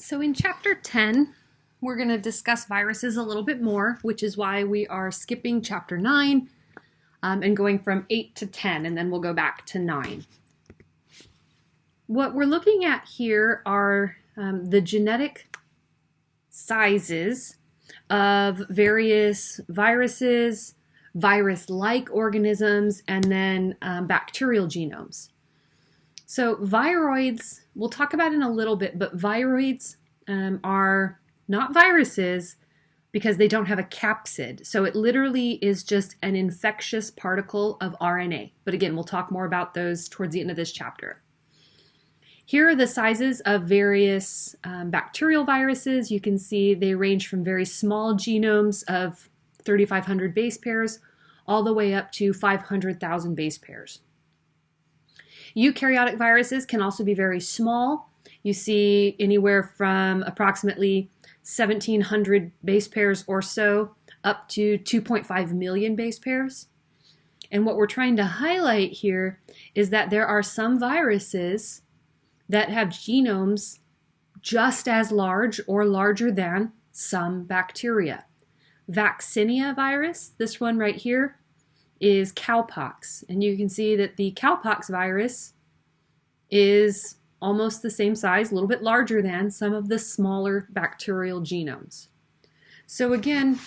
So in chapter 10, we're going to discuss viruses a little bit more, which is why we are skipping chapter 9 and going from 8 to 10, and then we'll go back to 9. What we're looking at here are the genetic sizes of various viruses, virus-like organisms, and then bacterial genomes. So viroids, we'll talk about in a little bit, but viroids are not viruses because they don't have a capsid. So it literally is just an infectious particle of RNA. But again, we'll talk more about those towards the end of this chapter. Here are the sizes of various bacterial viruses. You can see they range from very small genomes of 3,500 base pairs all the way up to 500,000 base pairs. Eukaryotic viruses can also be very small. You see anywhere from approximately 1,700 base pairs or so up to 2.5 million base pairs. And what we're trying to highlight here is that there are some viruses that have genomes just as large or larger than some bacteria. Vaccinia virus, this one right here, is cowpox. And you can see that the cowpox virus is almost the same size, a little bit larger than some of the smaller bacterial genomes. So again,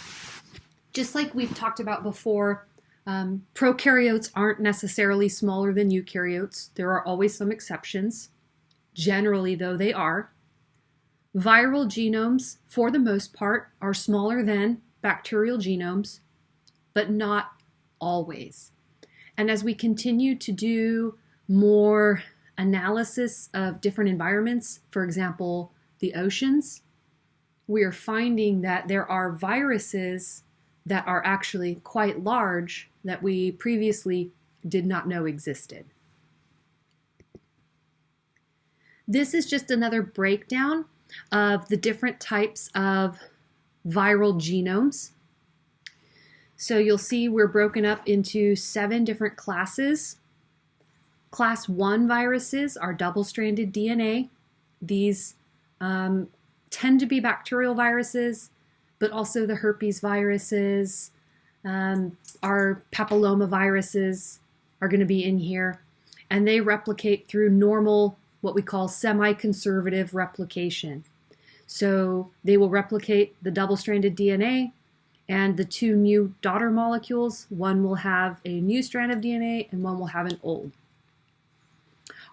just like we've talked about before, prokaryotes aren't necessarily smaller than eukaryotes. There are always some exceptions. Generally, though, they are. Viral genomes, for the most part, are smaller than bacterial genomes, but not always. And as we continue to do more analysis of different environments, for example, the oceans, we are finding that there are viruses that are actually quite large that we previously did not know existed. This is just another breakdown of the different types of viral genomes. So you'll see we're broken up into 7 different classes. Class 1 viruses are double-stranded DNA. These tend to be bacterial viruses, but also the herpes viruses, our papilloma viruses are going to be in here. And they replicate through normal, what we call semi-conservative replication. So they will replicate the double-stranded DNA, and the 2 new daughter molecules, one will have a new strand of DNA and one will have an old.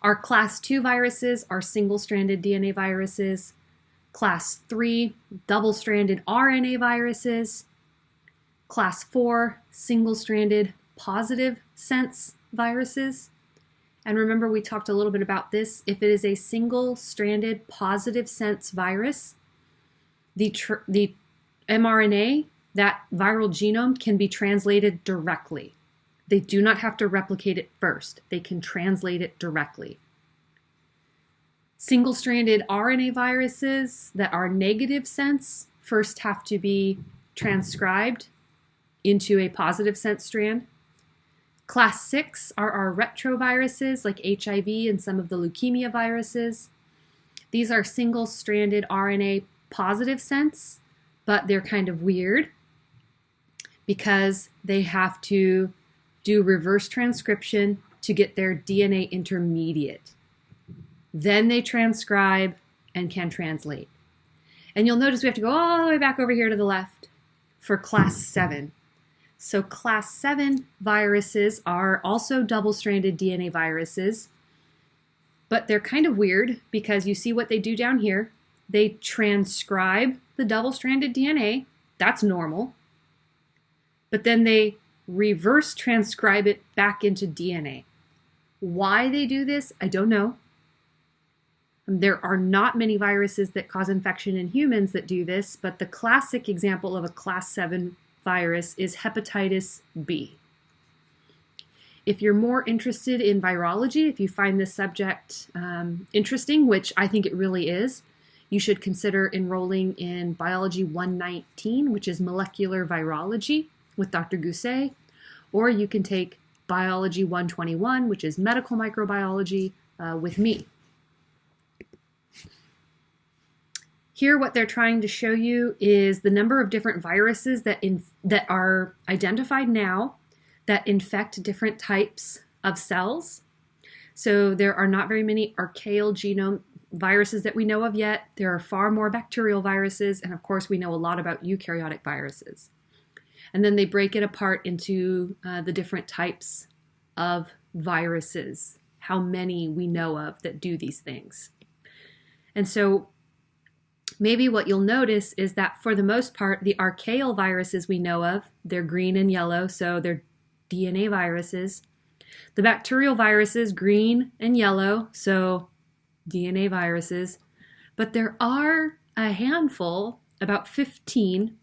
Our class 2 viruses are single-stranded DNA viruses. Class 3, double-stranded RNA viruses. Class 4, single-stranded positive sense viruses. And remember, we talked a little bit about this. If it is a single-stranded positive sense virus, the mRNA, that viral genome, can be translated directly. They do not have to replicate it first. They can translate it directly. Single-stranded RNA viruses that are negative sense first have to be transcribed into a positive sense strand. Class 6 are our retroviruses like HIV and some of the leukemia viruses. These are single-stranded RNA positive sense, but they're kind of weird because they have to do reverse transcription to get their DNA intermediate. Then they transcribe and can translate. And you'll notice we have to go all the way back over here to the left for class 7. So class 7 viruses are also double-stranded DNA viruses, but they're kind of weird because you see what they do down here. They transcribe the double-stranded DNA. That's normal. But then they reverse transcribe it back into DNA. Why they do this, I don't know. There are not many viruses that cause infection in humans that do this, but the classic example of a class 7 virus is hepatitis B. If you're more interested in virology, if you find this subject interesting, which I think it really is, you should consider enrolling in Biology 119, which is molecular virology with Dr. Gousset, or you can take Biology 121, which is medical microbiology with me. Here, what they're trying to show you is the number of different viruses that are identified now that infect different types of cells. So there are not very many archaeal genome viruses that we know of yet. There are far more bacterial viruses, and of course we know a lot about eukaryotic viruses. And then they break it apart into the different types of viruses, how many we know of that do these things. And so maybe what you'll notice is that for the most part, the archaeal viruses we know of, they're green and yellow, so they're DNA viruses. The bacterial viruses, green and yellow, so DNA viruses. But there are a handful, about 15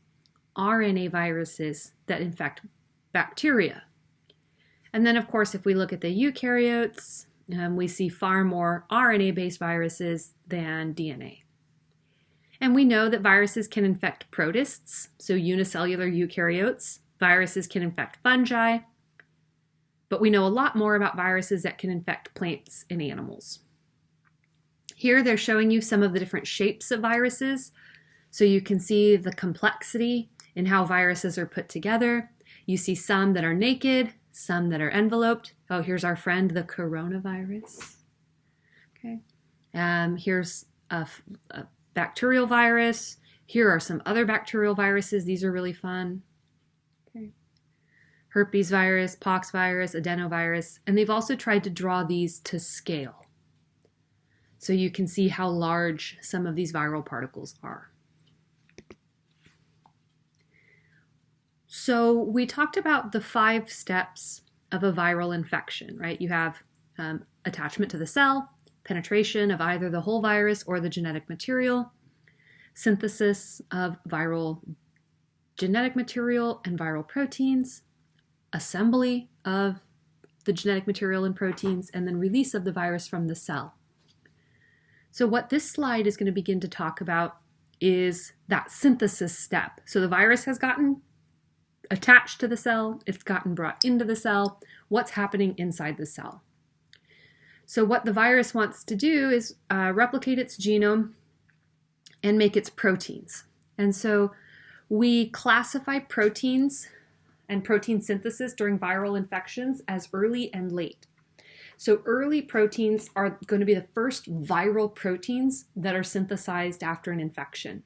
RNA viruses that infect bacteria. And then, of course, if we look at the eukaryotes, we see far more RNA-based viruses than DNA. And we know that viruses can infect protists, so unicellular eukaryotes. Viruses can infect fungi. But we know a lot more about viruses that can infect plants and animals. Here they're showing you some of the different shapes of viruses. So you can see the complexity in how viruses are put together. You see some that are naked, some that are enveloped. Oh, here's our friend, the coronavirus. Okay. Here's a bacterial virus. Here are some other bacterial viruses. These are really fun. Okay. Herpes virus, pox virus, adenovirus, and they've also tried to draw these to scale. So you can see how large some of these viral particles are. So we talked about the 5 steps of a viral infection, right? You have attachment to the cell, penetration of either the whole virus or the genetic material, synthesis of viral genetic material and viral proteins, assembly of the genetic material and proteins, and then release of the virus from the cell. So what this slide is going to begin to talk about is that synthesis step. So the virus has gotten attached to the cell, it's gotten brought into the cell. What's happening inside the cell? So what the virus wants to do is replicate its genome and make its proteins. And so we classify proteins and protein synthesis during viral infections as early and late. So early proteins are going to be the first viral proteins that are synthesized after an infection.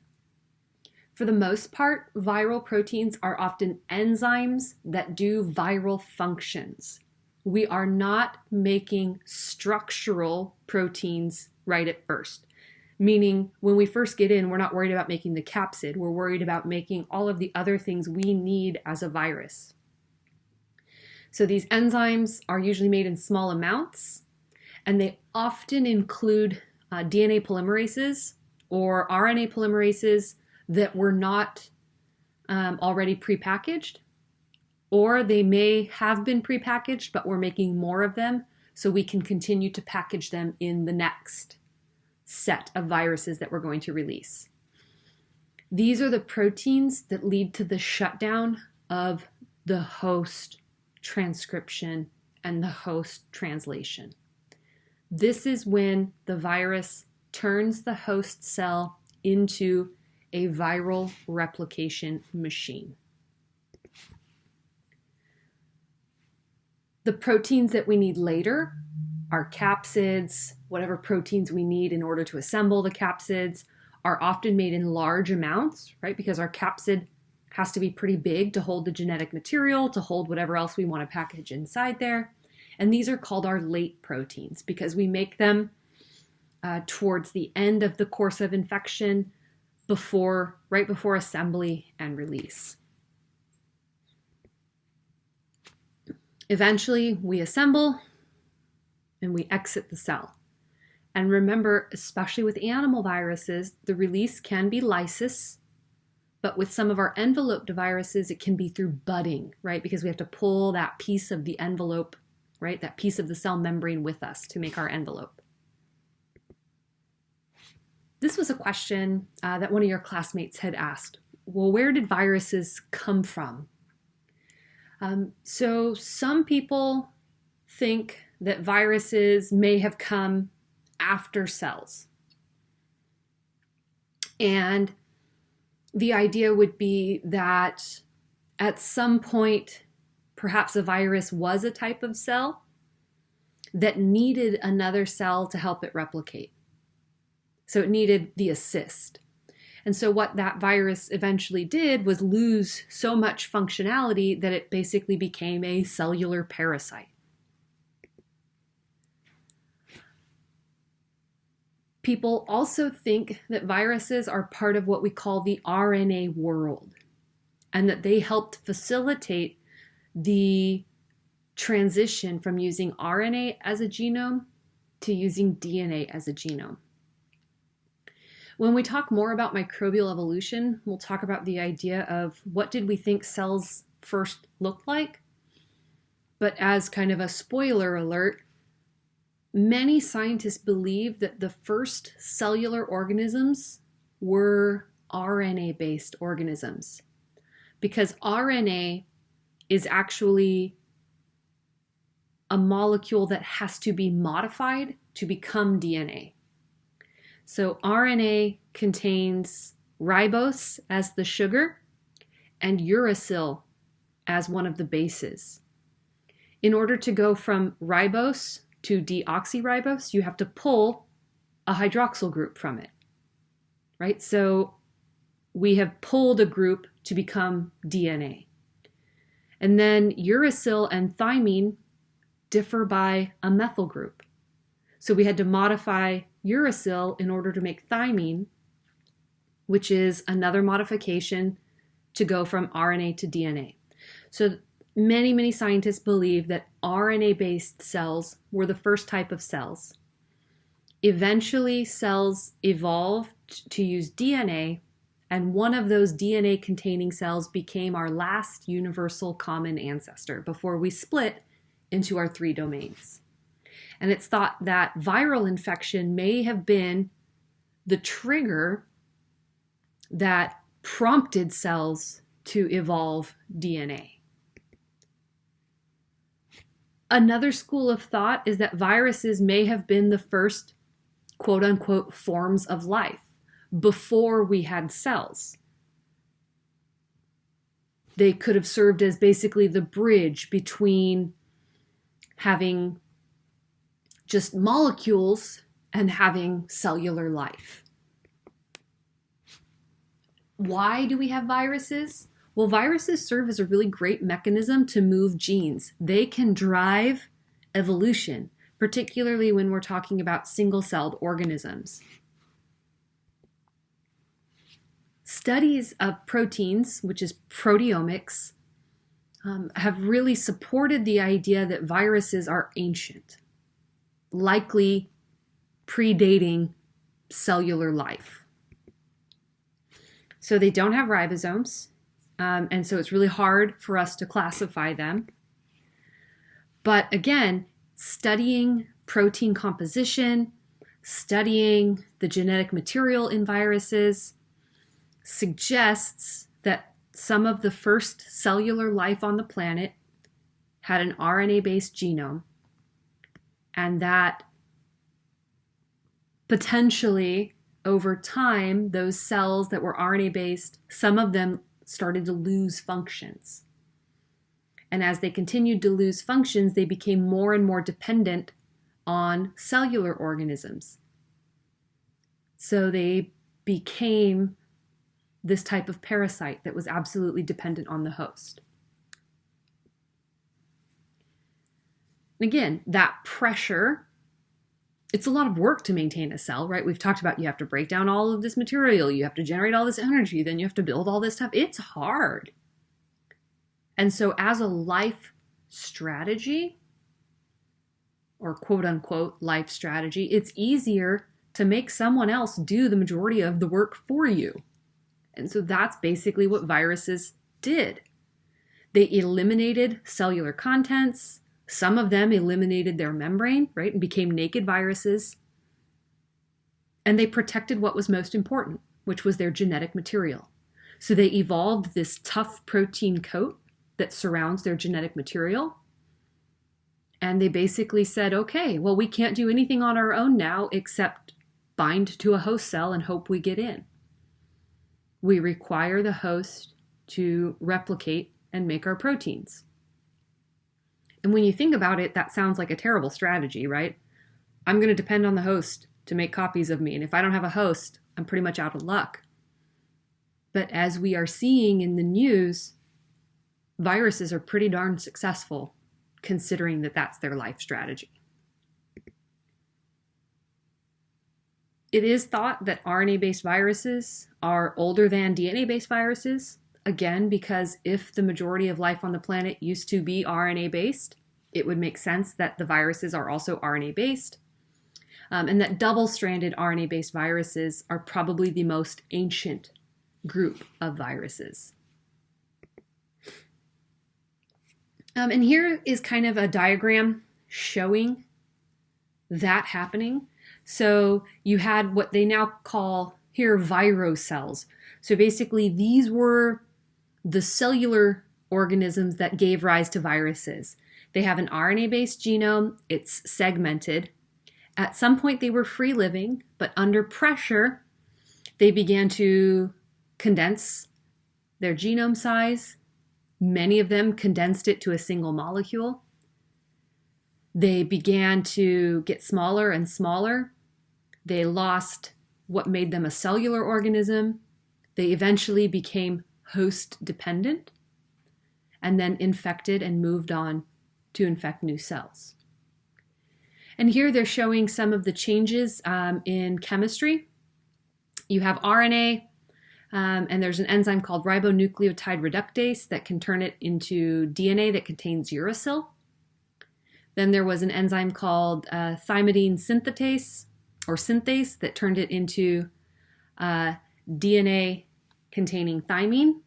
For the most part, viral proteins are often enzymes that do viral functions. We are not making structural proteins right at first. Meaning, when we first get in, we're not worried about making the capsid. We're worried about making all of the other things we need as a virus. So these enzymes are usually made in small amounts, and they often include DNA polymerases or RNA polymerases that were not already prepackaged, or they may have been prepackaged, but we're making more of them so we can continue to package them in the next set of viruses that we're going to release. These are the proteins that lead to the shutdown of the host transcription and the host translation. This is when the virus turns the host cell into a viral replication machine. The proteins that we need later are capsids. Whatever proteins we need in order to assemble the capsids are often made in large amounts, right? Because our capsid has to be pretty big to hold the genetic material, to hold whatever else we want to package inside there. And these are called our late proteins because we make them towards the end of the course of infection, right before assembly and release. Eventually, we assemble and we exit the cell. And remember, especially with animal viruses, the release can be lysis, but with some of our enveloped viruses, it can be through budding, right? Because we have to pull that piece of the envelope, right? That piece of the cell membrane with us to make our envelope. This was a question that one of your classmates had asked. Well, where did viruses come from? So some people think that viruses may have come after cells. And the idea would be that at some point, perhaps a virus was a type of cell that needed another cell to help it replicate. So it needed the assist. And so what that virus eventually did was lose so much functionality that it basically became a cellular parasite. People also think that viruses are part of what we call the RNA world, and that they helped facilitate the transition from using RNA as a genome to using DNA as a genome. When we talk more about microbial evolution, we'll talk about the idea of what did we think cells first looked like. But as kind of a spoiler alert, many scientists believe that the first cellular organisms were RNA-based organisms, because RNA is actually a molecule that has to be modified to become DNA. So RNA contains ribose as the sugar and uracil as one of the bases. In order to go from ribose to deoxyribose, you have to pull a hydroxyl group from it, right? So we have pulled a group to become DNA. And then uracil and thymine differ by a methyl group. So we had to modify uracil in order to make thymine, which is another modification to go from RNA to DNA. So many scientists believe that RNA-based cells were the first type of cells. Eventually, cells evolved to use DNA, and one of those DNA-containing cells became our last universal common ancestor before we split into our three domains. And it's thought that viral infection may have been the trigger that prompted cells to evolve DNA. Another school of thought is that viruses may have been the first quote unquote forms of life before we had cells. They could have served as basically the bridge between having just molecules and having cellular life. Why do we have viruses? Well, viruses serve as a really great mechanism to move genes. They can drive evolution, particularly when we're talking about single-celled organisms. Studies of proteins, which is proteomics, have really supported the idea that viruses are ancient, likely predating cellular life. So they don't have ribosomes, and so it's really hard for us to classify them. But again, studying protein composition, studying the genetic material in viruses suggests that some of the first cellular life on the planet had an RNA-based genome, and that potentially over time, those cells that were RNA-based, some of them started to lose functions. And as they continued to lose functions, they became more and more dependent on cellular organisms. So they became this type of parasite that was absolutely dependent on the host. And again, that pressure, it's a lot of work to maintain a cell, right? We've talked about you have to break down all of this material, you have to generate all this energy, then you have to build all this stuff. It's hard. And so as a life strategy, or quote unquote life strategy, it's easier to make someone else do the majority of the work for you. And so that's basically what viruses did. They eliminated cellular contents. Some of them eliminated their membrane, right, and became naked viruses. And they protected what was most important, which was their genetic material. So they evolved this tough protein coat that surrounds their genetic material. And they basically said, okay, well, we can't do anything on our own now except bind to a host cell and hope we get in. we require the host to replicate and make our proteins. And when you think about it, that sounds like a terrible strategy, right? I'm going to depend on the host to make copies of me. And if I don't have a host, I'm pretty much out of luck. But as we are seeing in the news, viruses are pretty darn successful, considering that that's their life strategy. It is thought that RNA-based viruses are older than DNA-based viruses, again, because if the majority of life on the planet used to be RNA-based, it would make sense that the viruses are also RNA-based, and that double-stranded RNA-based viruses are probably the most ancient group of viruses. And here is kind of a diagram showing that happening. So you had what they now call here virocells. So basically these were the cellular organisms that gave rise to viruses. They have an RNA-based genome, it's segmented. At some point they were free living, but under pressure, they began to condense their genome size. Many of them condensed it to a single molecule. They began to get smaller and smaller. They lost what made them a cellular organism. They eventually became host dependent and then infected and moved on to infect new cells. And here they're showing some of the changes in chemistry. You have RNA, and there's an enzyme called ribonucleotide reductase that can turn it into DNA that contains uracil. Then there was an enzyme called thymidine synthase that turned it into DNA containing thymine.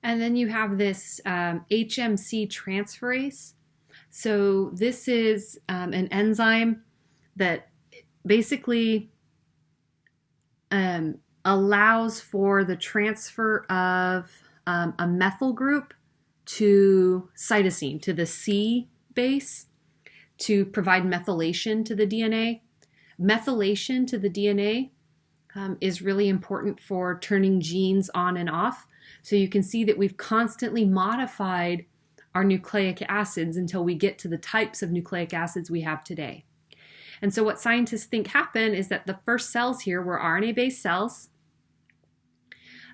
And then you have this HMC transferase. So this is an enzyme that basically allows for the transfer of a methyl group to cytosine, to the C base, to provide methylation to the DNA. Methylation to the DNA is really important for turning genes on and off. So you can see that we've constantly modified our nucleic acids until we get to the types of nucleic acids we have today. And so what scientists think happened is that the first cells here were RNA-based cells.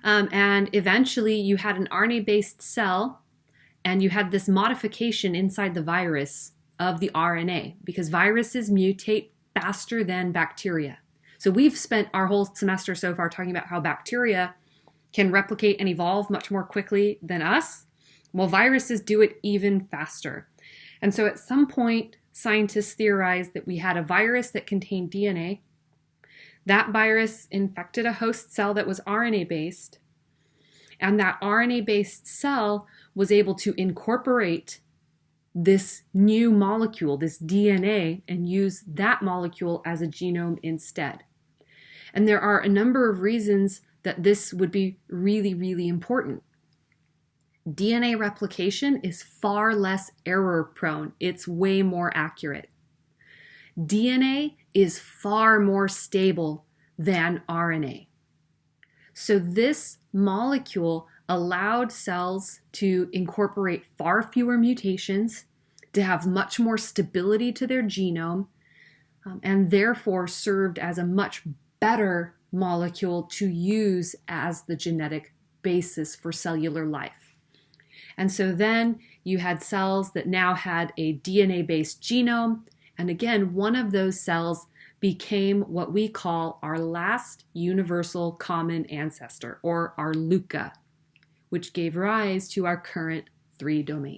And eventually you had an RNA-based cell and you had this modification inside the virus of the RNA because viruses mutate faster than bacteria. So we've spent our whole semester so far talking about how bacteria can replicate and evolve much more quickly than us. Well, viruses do it even faster. And so at some point, scientists theorized that we had a virus that contained DNA. That virus infected a host cell that was RNA-based, and that RNA-based cell was able to incorporate this new molecule, this DNA, and use that molecule as a genome instead. And there are a number of reasons that this would be really, really important. DNA replication is far less error prone. It's way more accurate. DNA is far more stable than RNA. So this molecule allowed cells to incorporate far fewer mutations, to have much more stability to their genome, and therefore served as a much better molecule to use as the genetic basis for cellular life. And so then you had cells that now had a DNA-based genome. And again, one of those cells became what we call our last universal common ancestor, or our LUCA, which gave rise to our current 3 domains.